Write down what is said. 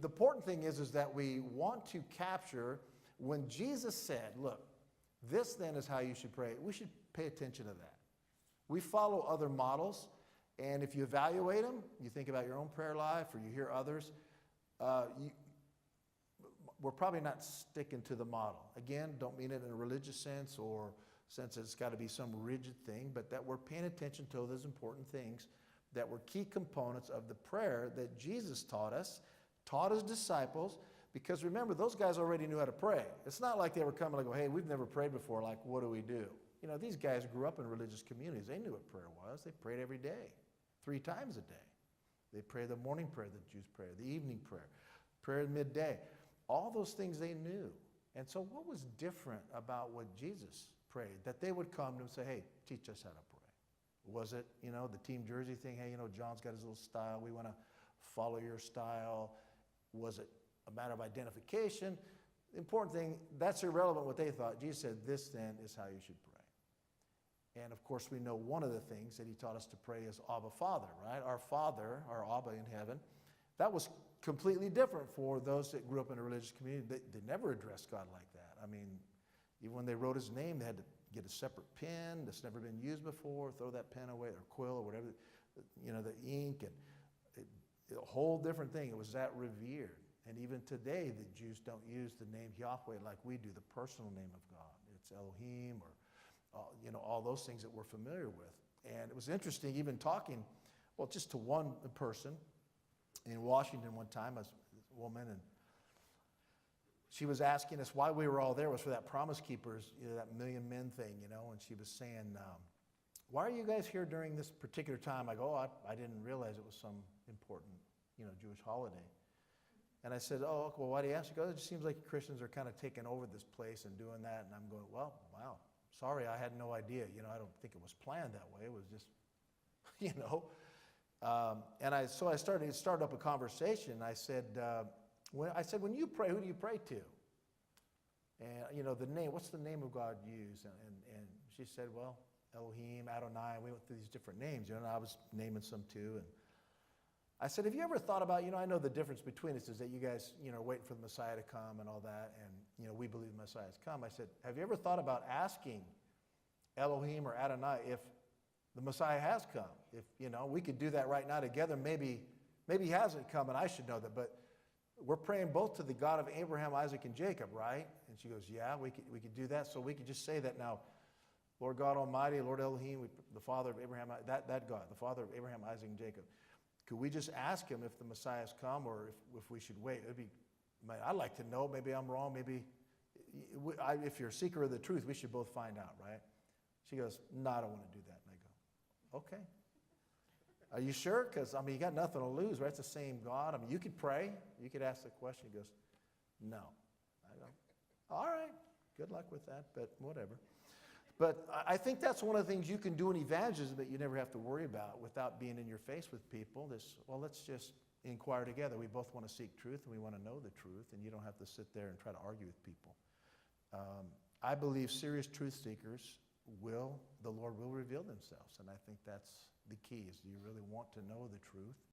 the important thing is that we want to capture when Jesus said, look, this then is how you should pray. We should pay attention to that. We follow other models, and if you evaluate them, you think about your own prayer life or you hear others, we're probably not sticking to the model. Again, don't mean it in a religious sense or sense that it's got to be some rigid thing, but that we're paying attention to those important things that were key components of the prayer that Jesus taught us, taught his disciples, because remember, those guys already knew how to pray. It's not like they were coming and go, hey, we've never prayed before, like, what do we do? You know, these guys grew up in religious communities. They knew what prayer was. They prayed every day, 3 times a day. They prayed the morning prayer, the Jews pray, the evening prayer, prayer at midday. All those things they knew. And so what was different about what Jesus prayed? That they would come to him and say, hey, teach us how to pray. Was it, you know, the team jersey thing? Hey, you know, John's got his little style. We want to follow your style. Was it a matter of identification? The important thing, that's irrelevant what they thought. Jesus said, this then is how you should pray. And of course, we know one of the things that he taught us to pray is Abba Father, right? Our Father, our Abba in heaven. That was completely different for those that grew up in a religious community. They never addressed God like that. I mean, even when they wrote his name, they had to get a separate pen that's never been used before, throw that pen away, or quill, or whatever, you know, the ink, and a whole different thing. It was that revered. And even today, the Jews don't use the name Yahweh like we do, the personal name of God. It's Elohim, or, you know, all those things that we're familiar with. And it was interesting, even talking, well, just to one person in Washington one time, a woman, and she was asking us why we were all there was for that Promise Keepers, you know, that Million Men thing, you know, and she was saying, why are you guys here during this particular time? I go, I didn't realize it was some important, you know, Jewish holiday. And I said, oh, well, why do you ask? She goes, it just seems like Christians are kind of taking over this place and doing that. And I'm going, well, wow, sorry, I had no idea. You know, I don't think it was planned that way. It was just, you know. So I started up a conversation. I said, when you pray, who do you pray to? And, you know, the name, what's the name of God used? And she said, well, Elohim, Adonai. We went through these different names, you know, and I was naming some too. And I said, have you ever thought about, you know, I know the difference between us is that you guys, you know, are waiting for the Messiah to come and all that, and, you know, we believe the Messiah has come. I said, have you ever thought about asking Elohim or Adonai if the Messiah has come? If, you know, we could do that right now together. Maybe he hasn't come, and I should know that, but we're praying both to the God of Abraham, Isaac, and Jacob, right? And she goes, yeah, we could do that. So we could just say that now, Lord God Almighty, Lord Elohim, the Father of Abraham, that God, the Father of Abraham, Isaac, and Jacob. Could we just ask him if the Messiah has come or if we should wait? It'd be, man, I'd like to know. Maybe I'm wrong. Maybe if you're a seeker of the truth, we should both find out, right? She goes, no, I don't want to do that. And I go, okay. Are you sure? Because, I mean, you got nothing to lose, right? It's the same God. I mean, you could pray. You could ask the question. He goes, no. I go, all right. Good luck with that, but whatever. But I think that's one of the things you can do in evangelism that you never have to worry about without being in your face with people. Well, let's just inquire together. We both want to seek truth and we want to know the truth, and you don't have to sit there and try to argue with people. I believe serious truth seekers the Lord will reveal themselves, and I think that's the key is do you really want to know the truth?